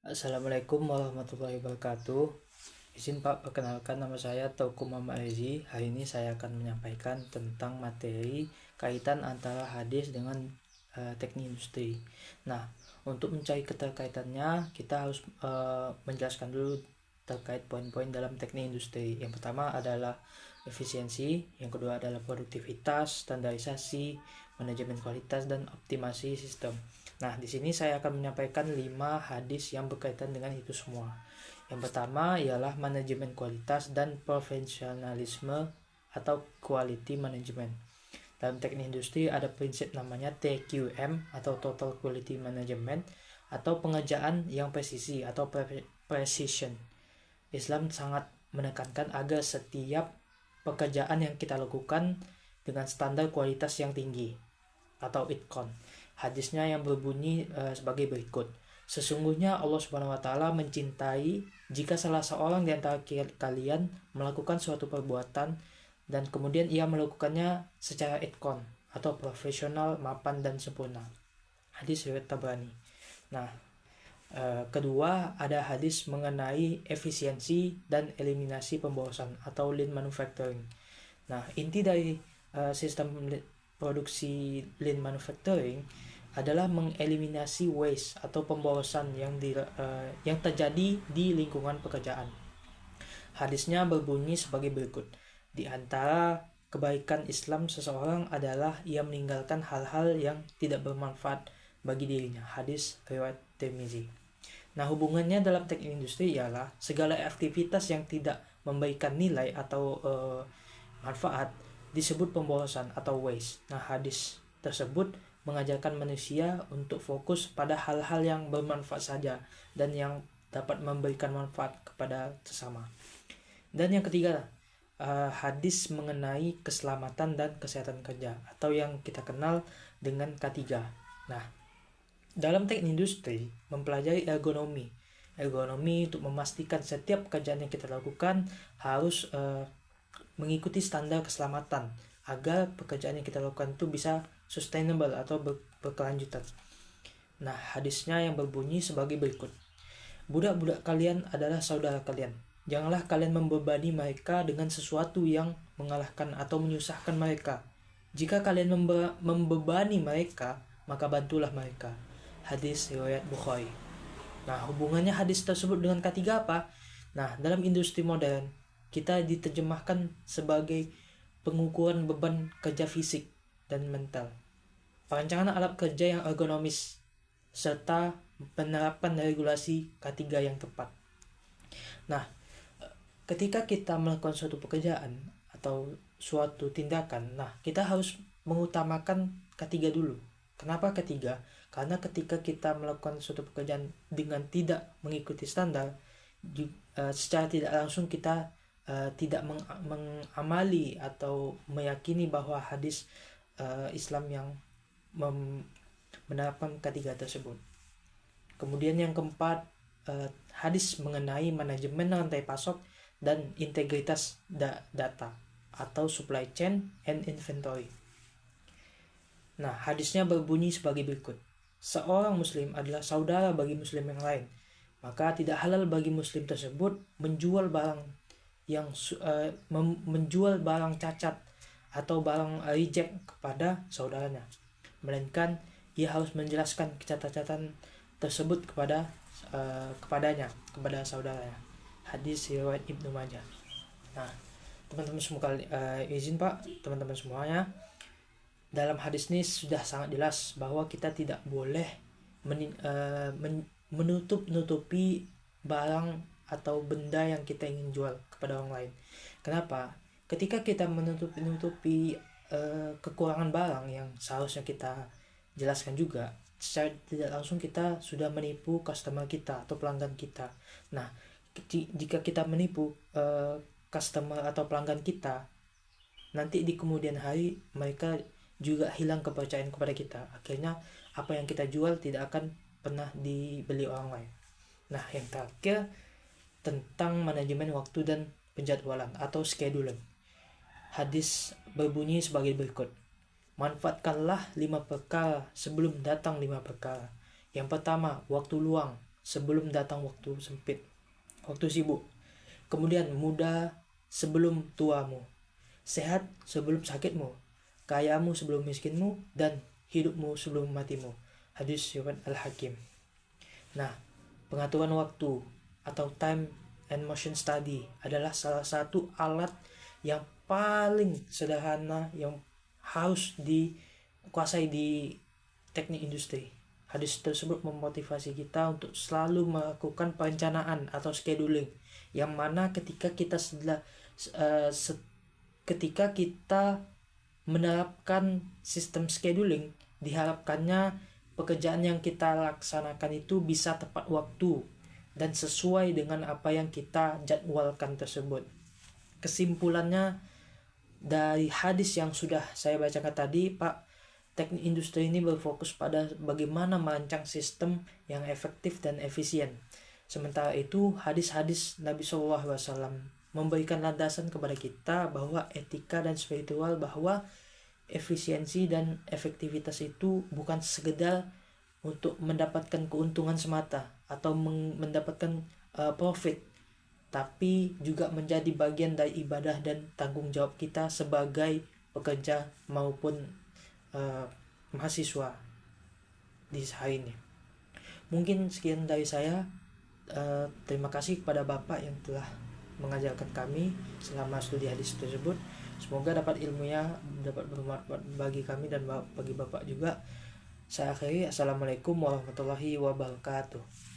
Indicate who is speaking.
Speaker 1: Assalamualaikum warahmatullahi wabarakatuh. Izin Pak, perkenalkan nama saya Tauku Muhammad Rezi. Hari ini saya akan menyampaikan tentang materi kaitan antara hadis dengan teknik industri. Nah, untuk mencari keterkaitannya, kita harus menjelaskan dulu terkait poin-poin dalam teknik industri. Yang pertama adalah efisiensi, yang kedua adalah produktivitas, standarisasi, manajemen kualitas, dan optimasi sistem. Nah, di sini saya akan menyampaikan 5 hadis yang berkaitan dengan itu semua. Yang pertama ialah manajemen kualitas dan profesionalisme atau quality management. Dalam teknik industri ada prinsip namanya TQM atau Total Quality Management atau pengerjaan yang presisi atau precision. Islam sangat menekankan agar setiap pekerjaan yang kita lakukan dengan standar kualitas yang tinggi atau itqan. Hadisnya yang berbunyi sebagai berikut. Sesungguhnya Allah Subhanahu wa taala mencintai jika salah seorang di antara kalian melakukan suatu perbuatan dan kemudian ia melakukannya secara itqan atau profesional, mapan dan sempurna. Hadis riwayat Tabrani. Nah, kedua ada hadis mengenai efisiensi dan eliminasi pemborosan atau lean manufacturing. Nah, inti dari sistem produksi lean manufacturing adalah mengeliminasi waste atau pemborosan yang terjadi di lingkungan pekerjaan. Hadisnya berbunyi sebagai berikut. Di antara kebaikan Islam seseorang adalah ia meninggalkan hal-hal yang tidak bermanfaat bagi dirinya. Hadis riwayat Tirmizi. Nah, hubungannya dalam teknik industri ialah segala aktivitas yang tidak memberikan nilai atau manfaat disebut pemborosan atau waste. Nah, hadis tersebut mengajarkan manusia untuk fokus pada hal-hal yang bermanfaat saja dan yang dapat memberikan manfaat kepada sesama. Dan yang ketiga, hadis mengenai keselamatan dan kesehatan kerja atau yang kita kenal dengan K3. Nah, dalam teknik industri mempelajari ergonomi untuk memastikan setiap pekerjaan yang kita lakukan harus mengikuti standar keselamatan agar pekerjaan yang kita lakukan itu bisa sustainable atau berkelanjutan. Nah, hadisnya yang berbunyi sebagai berikut. Budak-budak kalian adalah saudara kalian. Janganlah kalian membebani mereka dengan sesuatu yang mengalahkan atau menyusahkan mereka. Jika kalian membebani mereka, maka bantulah mereka. Hadis riwayat Bukhari. Nah, hubungannya hadis tersebut dengan K3 apa? Nah, dalam industri modern, kita diterjemahkan sebagai pengukuran beban kerja fisik dan mental, perancangan alat kerja yang ergonomis, serta penerapan regulasi K3 yang tepat. Nah, ketika kita melakukan suatu pekerjaan atau suatu tindakan, nah kita harus mengutamakan K3 dulu. Kenapa K3? Karena ketika kita melakukan suatu pekerjaan dengan tidak mengikuti standar, secara tidak langsung kita tidak mengamali atau meyakini bahwa hadis Islam yang menerapkan K3 tersebut. Kemudian yang keempat, hadis mengenai manajemen rantai pasok dan integritas data atau supply chain and inventory. Nah, hadisnya berbunyi sebagai berikut. Seorang muslim adalah saudara bagi muslim yang lain, maka tidak halal bagi muslim tersebut menjual barang cacat atau barang reject kepada saudaranya, melainkan ia harus menjelaskan catatan tersebut kepada saudaranya. Hadis riwayat Ibnu Majah. Nah, teman-teman semua izin Pak, teman-teman semuanya, dalam hadis ini sudah sangat jelas bahwa kita tidak boleh menutupi barang atau benda yang kita ingin jual kepada orang lain. Kenapa? Ketika kita menutupi kekurangan barang yang seharusnya kita jelaskan juga, secara tidak langsung kita sudah menipu customer kita atau pelanggan kita. Nah, jika kita menipu customer atau pelanggan kita, nanti di kemudian hari mereka juga hilang kepercayaan kepada kita. Akhirnya apa yang kita jual tidak akan pernah dibeli orang lain. Nah, yang terakhir tentang manajemen waktu dan penjadwalan atau scheduling. Hadis berbunyi sebagai berikut. Manfaatkanlah 5 perkara sebelum datang 5 perkara. Yang pertama, waktu luang. sebelum datang waktu sempit, waktu sibuk. Kemudian muda sebelum tuamu, sehat sebelum sakitmu, kayamu sebelum miskinmu, dan hidupmu sebelum matimu. Hadis riwayat Al-Hakim. Nah, pengaturan waktu atau time and motion study adalah salah satu alat yang paling sederhana yang harus dikuasai di teknik industri. Hadis tersebut memotivasi kita untuk selalu melakukan perencanaan atau scheduling, yang mana ketika kita menerapkan sistem scheduling, diharapkannya pekerjaan yang kita laksanakan itu bisa tepat waktu dan sesuai dengan apa yang kita jadwalkan tersebut. Kesimpulannya dari hadis yang sudah saya bacakan tadi, teknik industri ini berfokus pada bagaimana merancang sistem yang efektif dan efisien. Sementara itu, hadis-hadis Nabi SAW memberikan landasan kepada kita bahwa etika dan spiritual, bahwa efisiensi dan efektivitas itu bukan sekedar untuk mendapatkan keuntungan semata atau mendapatkan profit, tapi juga menjadi bagian dari ibadah dan tanggung jawab kita sebagai pekerja maupun mahasiswa di hari ini. Mungkin sekian dari saya. Terima kasih kepada Bapak yang telah mengajarkan kami selama studi hadis tersebut. Semoga dapat ilmunya dapat bermanfaat bagi kami dan bagi Bapak juga. Saya akhiri. Assalamualaikum warahmatullahi wabarakatuh.